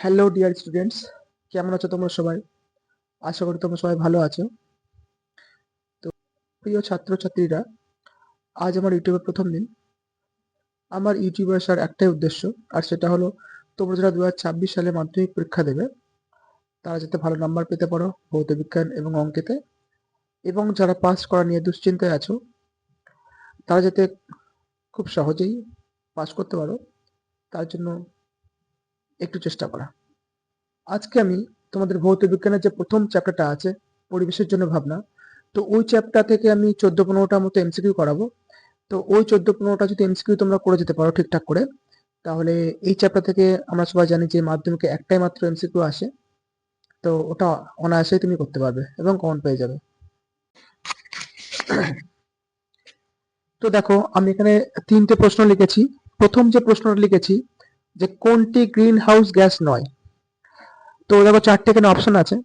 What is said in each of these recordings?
Hello dear students, কেমন আছো তোমরা সবাই? আশা করি তোমরা সবাই ভালো আছো। তো প্রিয় ছাত্রছাত্রীরা, আজ আমার ইউটিউবের প্রথম দিন। আমার ইউটিউবে আসার একটাই উদ্দেশ্য, আর সেটা হলো তোমরা যারা 2026 সালে মাধ্যমিক পরীক্ষা দেবে তারা যাতে ভালো নাম্বার পেতে পারো ভৌত বিজ্ঞান এবং অঙ্কেতে, এবং যারা পাস করা নিয়ে দুশ্চিন্তায় আছো তারা যাতে খুব সহজেই পাস করতে পারো, তার জন্য একটু চেষ্টা করা। আজকে আমি তোমাদের ভৌত বিজ্ঞানের যে প্রথম চ্যাপ্টারটা আছে, পরিবেশের জন্য ভাবনা, তো ওই চ্যাপ্টার থেকে আমি 14-15টা মতো এমসিকিউ করাবো। তো ওই 14-15টা যদি এমসিকিউ তোমরা করে যেতে পারো ঠিকঠাক করে, তাহলে এই চ্যাপ্টার থেকে আমরা সবাই জানি যে মাধ্যমিকে একটাই মাত্র এমসিকিউ আসে, তো ওটা অনায়াসেই তুমি করতে পারবে এবং কমন পেয়ে যাবে। তো দেখো, আমি এখানে 3টে প্রশ্ন লিখেছি। প্রথম যে প্রশ্নটা লিখেছি যে কোনটি গ্রিন হাউস গ্যাস নয়, তো দেখো 4টে এখানে অপশন আছে।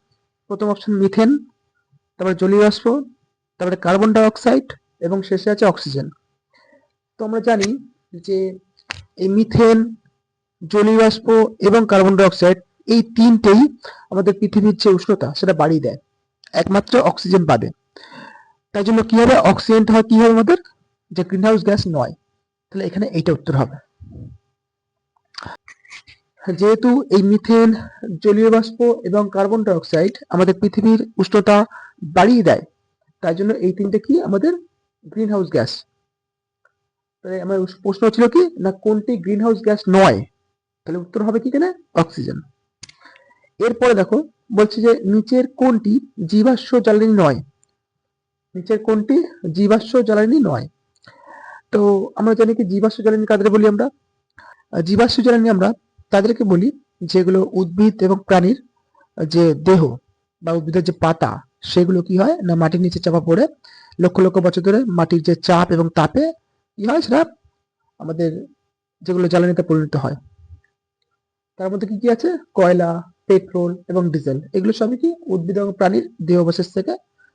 প্রথম অপশন মিথেন, তারপরে জলীয় বাষ্প, তারপরে কার্বন ডাই অক্সাইড এবং শেষে আছে অক্সিজেন। তো আমরা জানি যে এই মিথেন, জলীয় বাষ্প এবং কার্বন ডাই অক্সাইড, এই তিনটেই আমাদের পৃথিবীর যে উষ্ণতা সেটা বাড়িয়ে দেয়, একমাত্র অক্সিজেন বাদে। তাই জন্য কি হবে, অক্সিজেনটা হয় কি হবে আমাদের যে গ্রিন হাউস গ্যাস নয়। তাহলে এখানে এইটা উত্তর হবে। যেহেতু এই মিথেন, জলীয় বাষ্প এবং কার্বন ডাই অক্সাইড আমাদের পৃথিবীর উষ্ণতা বাড়িয়ে দেয়, তাই জন্য এই তিনটে কি আমাদের গ্রিন হাউস গ্যাস। তাহলে আমার প্রশ্ন ছিল কি না, কোনটি গ্রিন হাউস গ্যাস নয়, তাহলে উত্তর হবে কি এখানে অক্সিজেন। এরপরে দেখো বলছে যে নিচের কোনটি জীবাশ্ম জ্বালানি নয়, নিচের কোনটি জীবাশ্ম জ্বালানি নয়। তো আমরা জানি কি জীবাশ্ম জ্বালানি কাদের বলি আমরা। জীবাশ্ম জ্বালানি আমরা তাদেরকে বলি যেগুলো উদ্ভিদ এবং প্রাণীর যে দেহ বা উদ্ভিদের যে পাতা, সেগুলো কি হয় না মাটির নিচে চাপা পড়ে লক্ষ লক্ষ বছর ধরে মাটির যে চাপ এবং তাপে কি হয় সেটা আমাদের যেগুলো জ্বালানিতে পরিণত হয়। তার মধ্যে কি কি আছে, কয়লা, পেট্রোল এবং ডিজেল, এগুলো সবই কি উদ্ভিদ এবং প্রাণীর দেহাবশেষ থেকে,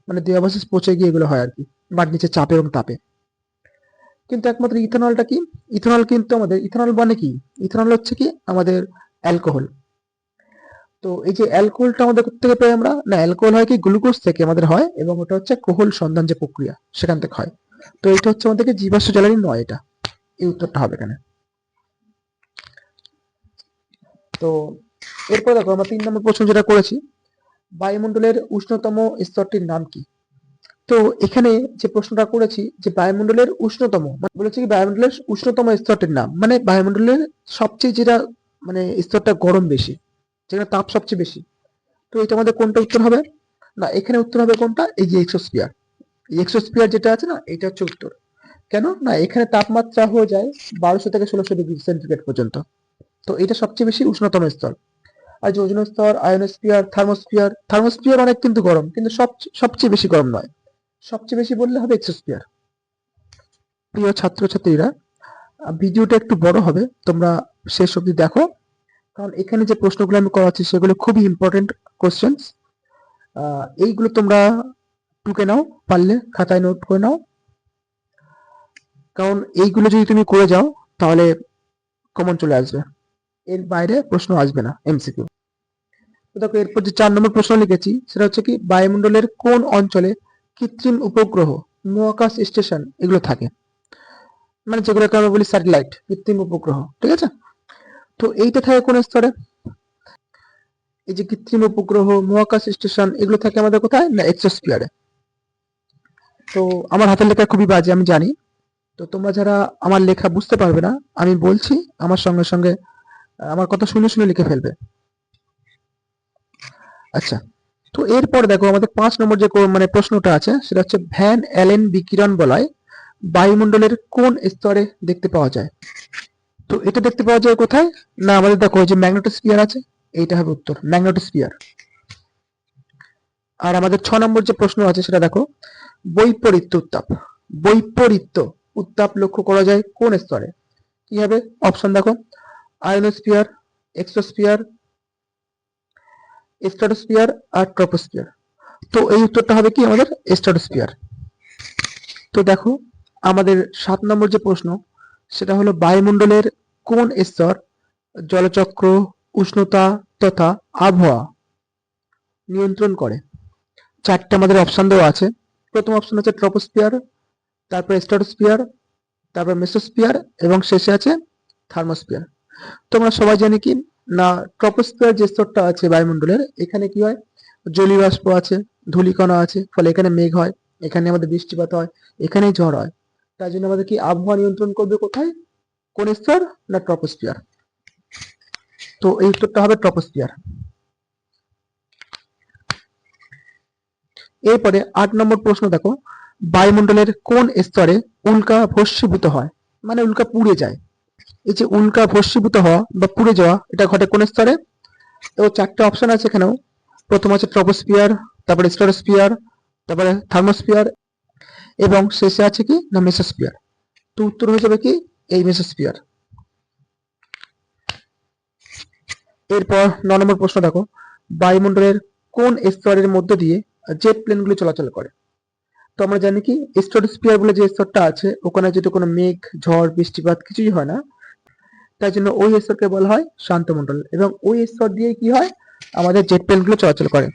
মানে দেহাবশেষ পচে গিয়ে এগুলো হয় আর কি, মাটির নিচে চাপ এবং তাপে। কিন্তু একমাত্র ইথানলটা কি, ইথানল কিন্তু আমাদের, ইথানল মানে কি, ইথানল হচ্ছে কি আমাদের অ্যালকোহল। তো এই যে অ্যালকোহলটা আমাদের থেকে পাই আমরা না, অ্যালকোহল হয় কি গ্লুকোজ থেকে আমাদের হয়, এবং ওটা হচ্ছে কোহল সন্ধান যে প্রক্রিয়া সেখান থেকে হয়। তো এটা হচ্ছে আমাদেরকে জীবাশ্ম জ্বালানি নয়, এটা এই উত্তরটা হবে এখানে। তো এরপর দেখো আমরা 3 নম্বর প্রশ্ন যেটা করেছি, বায়ুমণ্ডলের উষ্ণতম স্তরটির নাম কি। তো এখানে যে প্রশ্নটা করেছি যে বায়ুমণ্ডলের উষ্ণতম, মানে বলেছি কি বায়ুমণ্ডলের উষ্ণতম স্তরটির নাম, মানে বায়ুমণ্ডলের সবচেয়ে যেটা মানে স্তরটা গরম বেশি, যেখানে তাপ সবচেয়ে বেশি। তো এটা আমাদের কোনটা উত্তর হবে না, এখানে উত্তর হবে কোনটা, এই যে এক্সোস্ফিয়ার। এই এক্সোস্ফিয়ার যেটা আছে না, এটা হচ্ছে উত্তর। কেন না, এখানে তাপমাত্রা হয়ে যায় 1200 থেকে 1600 ডিগ্রি সেন্টিগ্রেড পর্যন্ত। তো এটা সবচেয়ে বেশি উষ্ণতম স্তর। আর যে ওজোন স্তর, আয়োনোস্ফিয়ার, থার্মোস্ফিয়ার, থার্মোস্ফিয়ার অনেক কিন্তু গরম, কিন্তু সবচেয়ে বেশি গরম নয়। সবচেয়ে বেশি বললে হবে এক্সোস্ফিয়ার। প্রিয় ছাত্রছাত্রীরা, ভিডিওটা একটু বড় হবে, তোমরা শেষ অবধি দেখো, কারণ এখানে যে প্রশ্নগুলো আমি করাচ্ছি সেগুলো খুবই ইম্পর্টেন্ট কোশ্চেন্স। এইগুলো তোমরা টুকে নাও, পারলে খাতায় নোট করে নাও, কারণ এইগুলো যদি তুমি করে যাও তাহলে কমন চলে আসবে, এর বাইরে প্রশ্ন আসবে না এমসিকিউ। তো দেখো এরপর যে 4 নম্বর প্রশ্ন লিখেছি সেটা হচ্ছে কি, বায়ুমণ্ডলের কোন অঞ্চলে কৃত্রিম উপগ্রহ, মহাকাশ স্টেশন এগুলো থাকে, মানে যেগুলোকে আমরা বলি স্যাটেলাইট, কৃত্রিম উপগ্রহ, ঠিক আছে। তো এইটা থাকে কোন স্তরে, এই যে কৃত্রিম উপগ্রহ, মহাকাশ স্টেশন এগুলো থাকে আমাদের কোথায় না এক্সোস্ফিয়ারে। তো আমার হাতের লেখা খুবই বাজে আমি জানি, তো তোমরা যারা আমার লেখা বুঝতে পারবে না, আমি বলছি আমার সঙ্গে সঙ্গে আমার কথা শুনে শুনে লিখে ফেলবে। আচ্ছা, তো এরপর দেখো আমাদের 5 নম্বর যে মানে প্রশ্নটা আছে সেটা হচ্ছে ভ্যান অ্যালেন বিকিরণ বলয় বায়ুমণ্ডলের কোন স্তরে দেখতে পাওয়া যায়। তো এটা দেখতে পাওয়া যায় কোথায় না, আমাদের দেখো যে ম্যাগনেটোস্ফিয়ার আছে, এইটা হবে উত্তর, ম্যাগনেটোস্ফিয়ার। আর আমাদের 6 নম্বর যে প্রশ্ন আছে সেটা দেখো, বৈপরীত্য উত্তাপ, বৈপরীত্য উত্তাপ লক্ষ্য করা যায় কোন স্তরে। কি হবে অপশন দেখো, আয়োনোস্ফিয়ার, এক্সোস্ফিয়ার, স্ট্রাটোস্ফিয়ার আর ট্রপোস্ফিয়ার। তো এই উত্তরটা হবে কি আমাদের স্ট্রাটোস্ফিয়ার। তো দেখো আমাদের 7 নম্বর যে প্রশ্ন সেটা হলো বায়ুমণ্ডলের কোন স্তর জলচক্র, উষ্ণতা, তথা আবহাওয়া নিয়ন্ত্রণ করে? চারটে আমাদের অপশন দেওয়া আছে। প্রথম অপশন হচ্ছে ট্রপোস্ফিয়ার, তারপরে স্ট্রাটোস্ফিয়ার, তারপর মেসোস্ফিয়ার এবং শেষে আছে থার্মোস্ফিয়ার। তোমরা সবাই জানি কি না, ট্রপোস্ফিয়ার যে স্তরটা আছে বায়ুমণ্ডলের, এখানে কি হয়, জলীয় বাষ্প আছে, ধূলিকণা আছে, ফলে এখানে মেঘ হয়, এখানে আমাদের বৃষ্টিপাত হয়, এখানেই ঝড় হয়। তাই জন্য আমাদের কি আবহাওয়া নিয়ন্ত্রণ করবে কোথায়, কোন স্তর, না ট্রপোস্ফিয়ার। তো এই উত্তরটা হবে ট্রপোস্ফিয়ার। এরপরে 8 নম্বর প্রশ্ন দেখো, বায়ুমণ্ডলের কোন স্তরে উল্কা ভস্মীভূত হয়, মানে উল্কা পুড়ে যায়। এই যে উল্কা ভস্মীভূত হওয়া বা পুড়ে যাওয়া, এটা ঘটে কোন স্তরে? তো চারটে অপশন আছে এখানেও। প্রথম আছে ট্রপোস্ফিয়ার, তারপরে স্ট্রাটোস্ফিয়ার, তারপরে থার্মোস্ফিয়ার এবং শেষে আছে কি না মেসোস্ফিয়ার। তো উত্তর হয়ে যাবে কি এই মেসোস্ফিয়ার। এরপর 9 নম্বর প্রশ্ন দেখো, বায়ুমণ্ডলের কোন স্তরের মধ্য দিয়ে জেট প্লেনগুলি চলাচল করে? তো আমরা জানি কি স্ট্রাটোস্ফিয়ার বলে যে স্তরটা আছে, ওখানে যেহেতু কোনো মেঘ, ঝড়, বৃষ্টিপাত কিছুই হয় না, তাই জন্য ওই স্তরকে বলা হয় শান্তমণ্ডল, এবং ওই স্তর দিয়ে কি হয়, আমাদের জেট প্লেনগুলো চলাচল করে।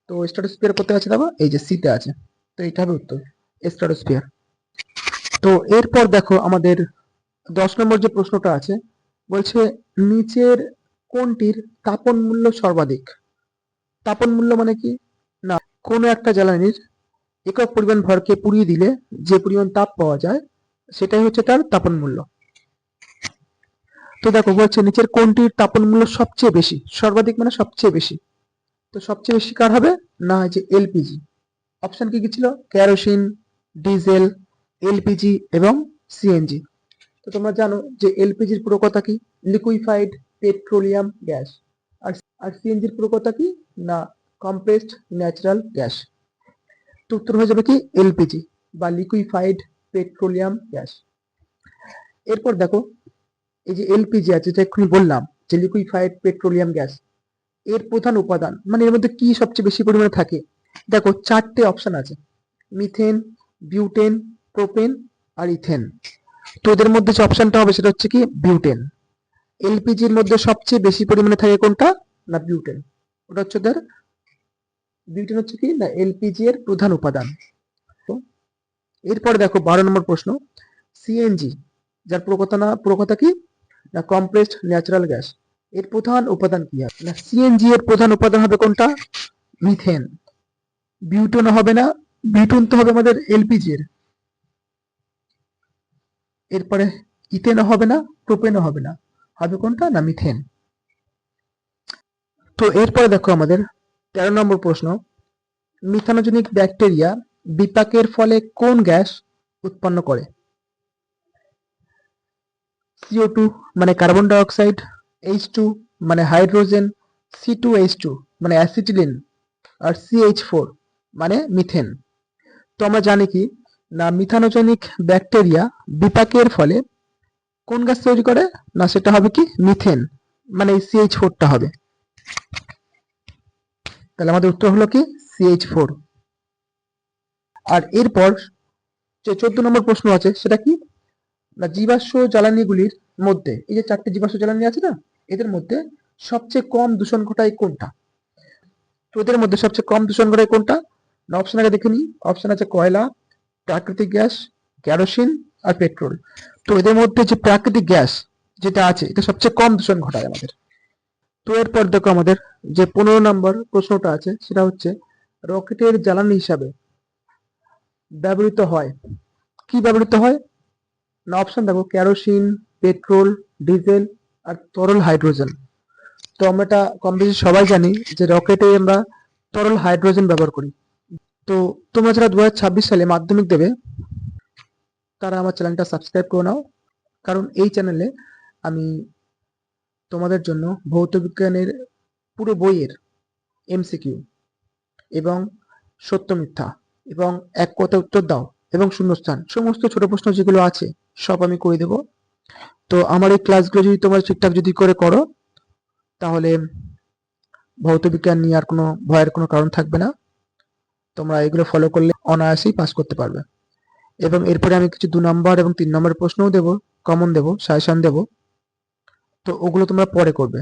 তো স্ট্রাটোস্ফিয়ার কোথায় আছে দেখো, এই যে সিতে আছে। তো এটা হবে উত্তর, স্ট্রাটোস্ফিয়ার। তো এরপর দেখো আমাদের 10 নম্বর যে প্রশ্নটা আছে, বলছে নিচের কোনটির তাপন মূল্য সর্বাধিক? তাপন মূল্য মানে কি না, কোনো একটা জ্বালানির একক পরিমাণ ভরকে পুড়িয়ে দিলে যে পরিমাণ তাপ পাওয়া যায়, সেটাই হচ্ছে তার তাপন মূল্য। তো দেখো বলছে নিচের কোনটির তাপন মূল্য সবচেয়ে বেশি, সর্বাধিক মানে সবচেয়ে বেশি। তো সবচেয়ে বেশি কার হবে, না যে এলপিজি। অপশন কি কি ছিল, কেরোসিন, ডিজেল, এলপিজি এবং সিএনজি। তো তোমরা জানো যে এলপিজির পুরো কথা কি, লিকুইফাইড পেট্রোলিয়াম গ্যাস। আর আর সিএনজির পুরো কথা কি, না কম্প্রেসড ন্যাচারাল গ্যাস। তো উত্তর হয়ে যাবে কি এলপিজি বা লিকুইফাইড পেট্রোলিয়াম গ্যাস। এরপর দেখো এই যে এলপিজি আছে, যেটা এক্ষুনি বললাম যে লিকুইফাইড পেট্রোলিয়াম গ্যাস, এর প্রধান উপাদান মানে এর মধ্যে কি সবচেয়ে বেশি পরিমাণে থাকে? দেখো চারটে অপশন আছে, মিথেন, বিউটেন, প্রোপেন আর ইথেন। তো এদের মধ্যে যে অপশনটা হবে সেটা হচ্ছে কি বিউটেন। এলপিজির মধ্যে সবচেয়ে বেশি পরিমাণে থাকে কোনটা, না বিউটেন। ওটা হচ্ছে ওদের, বিউটেন হচ্ছে কি না এলপিজি এর প্রধান উপাদান। তো এরপরে দেখো 12 নম্বর প্রশ্ন, সিএনজি যার পুরো কথা কি, না কম্প্রেসড ন্যাচারাল গ্যাস, এর প্রধান উপাদান কি হবে, না সিএনজি এর প্রধান উপাদান হবে কোনটা, মিথেন। বিউটেন হবে না, বিউটেন তো হবে আমাদের এলপিজি এর। এরপরে ইথেনও হবে না, প্রোপেনও হবে না, হবে কোনটা, না মিথেন। তো এরপরে দেখো আমাদের 13 নম্বর প্রশ্ন, মিথানোজেনিক ব্যাকটেরিয়া বিপাকের ফলে কোন গ্যাস উৎপন্ন করে? CO2 মানে কার্বন ডাই অক্সাইড, H2 মানে হাইড্রোজেন, C2H2 মানে অ্যাসিটিলিন, আর CH4 মানে মিথেন। তো আমরা জানি কি না মিথানোজেনিক ব্যাকটেরিয়া বিপাকের ফলে কোন গ্যাস তৈরি করে, না সেটা হবে কি মিথেন, মানে এই CH4টা হবে। তাহলে আমাদের উত্তর হলো কি CH4। আর এরপর যে 14 নম্বর প্রশ্ন আছে সেটা কি, না জীবাশ্ম জ্বালানিগুলির মধ্যে, এই যে চারটে জীবাশ্ম জ্বালানি আছে না, এদের মধ্যে সবচেয়ে কম দূষণ ঘটায় কোনটা? তো এদের মধ্যে সবচেয়ে কম দূষণ ঘটায় কোনটা, না অপশন আগে দেখে নিই। অপশন আছে কয়লা, প্রাকৃতিক গ্যাস, কেরোসিন আর পেট্রোল। তো এদের মধ্যে যে প্রাকৃতিক গ্যাস যেটা আছে, এটা সবচেয়ে কম দূষণ ঘটায় আমাদের। তো এরপর দেখো আমাদের যে 15 নম্বর প্রশ্নটা আছে সেটা হচ্ছে রকেটের জ্বালানি হিসাবে ব্যবহৃত হয়, কি ব্যবহৃত হয়, না অপশন দেখো কেরোসিন, পেট্রোল, ডিজেল আর তরল হাইড্রোজেন। তো আমরা এটা কম বেশি সবাই জানি যে রকেটে আমরা তরল হাইড্রোজেন ব্যবহার করি। তো তোমরা যারা 2026 সালে মাধ্যমিক দেবে তারা আমার চ্যানেলটা সাবস্ক্রাইব করে নাও, কারণ এই চ্যানেলে আমি তোমাদের জন্য ভৌত বিজ্ঞানের পুরো বইয়ের এমসিকিউ এবং সত্য মিথ্যা এবং এক কথা উত্তর দাও এবং শূন্যস্থান সমস্ত ছোট প্রশ্ন যেগুলো আছে সব আমি করে দেব। তো আমার এই ক্লাসগুলো যদি তোমরা ঠিকঠাক যদি করে করো, তাহলে ভৌত বিজ্ঞান নিয়ে আর কোনো ভয়ের কোনো কারণ থাকবে না। তোমরা এগুলো ফলো করলে অনায়াসেই পাস করতে পারবে। এবং এরপরে আমি কিছু 2 নম্বর এবং 3 নম্বরের প্রশ্নও দেবো, কমন দেবো, সাজেশন দেবো। তো ওগুলো তোমরা পরে করবে,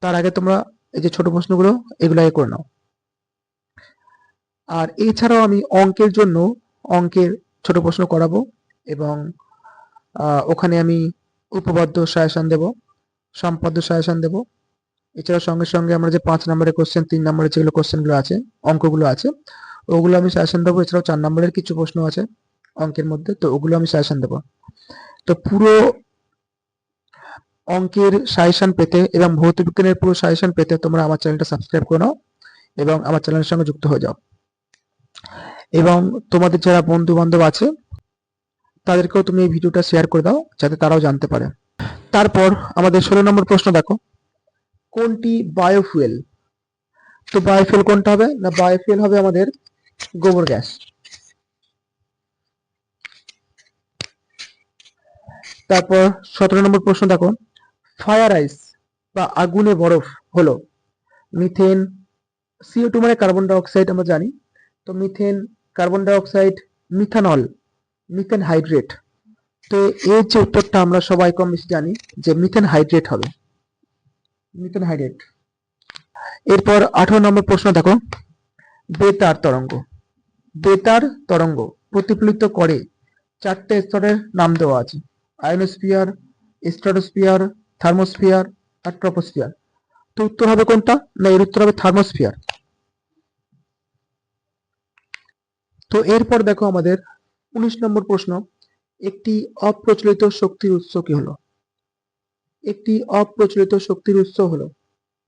তার আগে তোমরা এই যে ছোট প্রশ্নগুলো এগুলো আগে করে নাও। আর এছাড়াও আমি অঙ্কের জন্য অঙ্কের ছোট প্রশ্ন করাবো এবং ওখানে আমি উপপাদ্য সাজেশন দেব, সম্পাদ্য সাজেশন দেব। এছাড়া সঙ্গে সঙ্গে আমরা যে 5 নম্বরের কোশ্চেন, 3 নম্বরের যেগুলো কোশ্চেনগুলো আছে, অঙ্কগুলো আছে, ওগুলো আমি সাজেশন দেবো। এছাড়াও 4 নম্বরের কিছু প্রশ্ন আছে অঙ্কের মধ্যে, তো ওগুলো আমি সাজেশন দেবো। তো পুরো অঙ্কের সাজেশন পেতে এবং ভৌত বিজ্ঞানের পুরো সাজেশন পেতে তোমরা আমার চ্যানেলটা সাবস্ক্রাইব করে নাও এবং আমার চ্যানেলের সঙ্গে যুক্ত হয়ে যাও। এবং তোমাদের যারা বন্ধু বান্ধব আছে তাদেরকেও তুমি এই ভিডিওটা শেয়ার করে দাও যাতে তারাও জানতে পারে। তারপর আমাদের 16 নম্বর প্রশ্ন দেখো, কোনটি বায়োফুয়েল? তো বায়োফুয়েল কোনটা হবে না, বায়োফুয়েল হবে আমাদের গোবর গ্যাস। তারপর 17 নম্বর প্রশ্ন দেখো, ফায়ার আইস বা আগুনে বরফ হলো মিথেন, CO2 মানে কার্বন ডাই অক্সাইড আমরা জানি, তো methane, carbon die oxide, methanol, methane hydrate. তো এর যে উত্তরটা আমরা সবাই কম বেশি জানি যে মিথেন হাইড্রেট হবে, মিথেন হাইড্রেট। এরপর 18 নম্বর প্রশ্ন দেখো, বেতার তরঙ্গ, বেতার তরঙ্গ প্রতিফলিত করে 4টে স্তরের নাম দেওয়া আছে, আয়নোস্ফিয়ার, স্ট্রাটোস্ফিয়ার, থার্মোস্ফিয়ার আর ট্রপোস্ফিয়ার। তো উত্তর হবে কোনটা না, এর উত্তর হবে থার্মোস্ফিয়ার। তো এরপর দেখো আমাদের 19 নম্বর প্রশ্ন, একটি অপ্রচলিত শক্তির উৎস কি হলো? একটি অপ্রচলিত শক্তির উৎস হলো,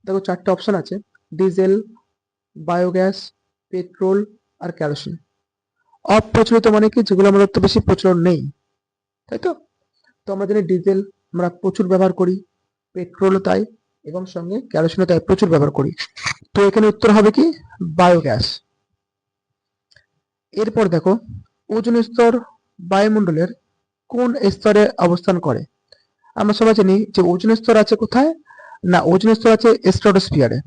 দেখো 4টে অপশন আছে, ডিজেল, বায়োগ্যাস, পেট্রোল আর কেরোসিন। অপ্রচলিত মানে কি, যেগুলো আমাদের তো বেশি প্রচলন নেই, তাই তো? তো আমরা জানি ডিজেল আমরা প্রচুর ব্যবহার করি, পেট্রোলও তাই, এবং সঙ্গে কেরোসিনও তাই প্রচুর ব্যবহার করি। তো এখানে উত্তর হবে কি, বায়োগ্যাস। এরপর দেখো, ওজোন স্তর বায়ুমণ্ডলের কোন স্তরে অবস্থান করে? আমরা সবাই জানি যে ওজোন স্তর আছে কোথায় না, ওজোন স্তর আছে স্ট্রাটোস্ফিয়ারে,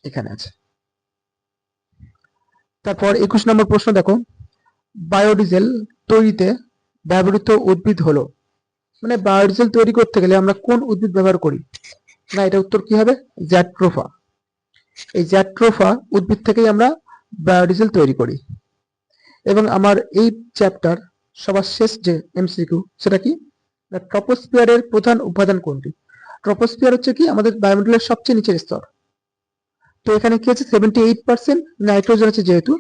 এখানে আছে। তারপর 21 নম্বর প্রশ্ন দেখো, বায়োডিজেল তৈরিতে ব্যবহৃত উদ্ভিদ হলো, মানে বায়োডিজেল তৈরি করতে গেলে আমরা কোন উদ্ভিদ ব্যবহার করি না, এটা উত্তর কি হবে, জ্যাট্রোফা। এই জ্যাট্রোফা উদ্ভিদ থেকেই আমরা বায়োডিজেল তৈরি করি। এবং আমার এই চ্যাপ্টার সবার শেষ যে MCQ সেটা কি না, ট্রপোস্ফিয়ারের প্রধান উপাদান কোনটি? ট্রপোস্ফিয়ার হচ্ছে কি আমাদের বায়ুমণ্ডলের সবচেয়ে নিচের স্তর। তো এখানে কি আছে, 78% নাইট্রোজেন আছে যেহেতু,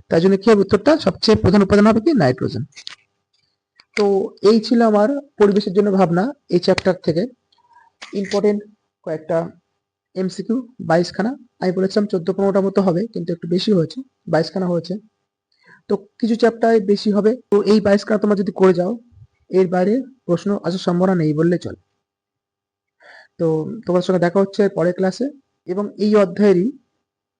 তাই জন্য কি হবে উত্তরটা, সবচেয়ে প্রধান উপাদান হবে কি, নাইট্রোজেন। তো এই ছিল আমার পরিবেশের জন্য ভাবনা এই চ্যাপ্টার থেকে ইম্পর্টেন্ট কয়েকটা MCQ, 22খানা। আমি বলেছিলাম 14-15টা মতো হবে, কিন্তু একটু বেশি হয়েছে, 22খানা হয়েছে। তো কিছু চ্যাপ্টারে বেশি হবে, তো এই 22খানা তোমরা যদি করে যাও এর বাইরে প্রশ্ন আসার সম্ভাবনা নেই বললে চলে। তো তোমার সঙ্গে দেখা হচ্ছে পরের ক্লাসে, এবং এই অধ্যায়েরই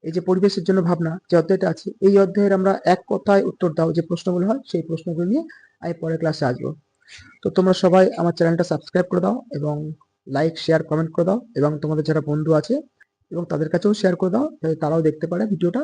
এই যে পরিবেশের জন্য ভাবনা যে অধ্যায়টা আছে, এই অধ্যায়ের আমরা এক কথায় উত্তর দাও যে প্রশ্নগুলো হয়, সেই প্রশ্নগুলো নিয়ে আমি পরের ক্লাসে আসবো। তো তোমরা সবাই আমার চ্যানেলটা সাবস্ক্রাইব করে দাও এবং লাইক, শেয়ার, কমেন্ট করে দাও, এবং তোমাদের যারা বন্ধু আছে এবং তাদের কাছেও শেয়ার করে দাও যাতে তারাও দেখতে পারে ভিডিওটা।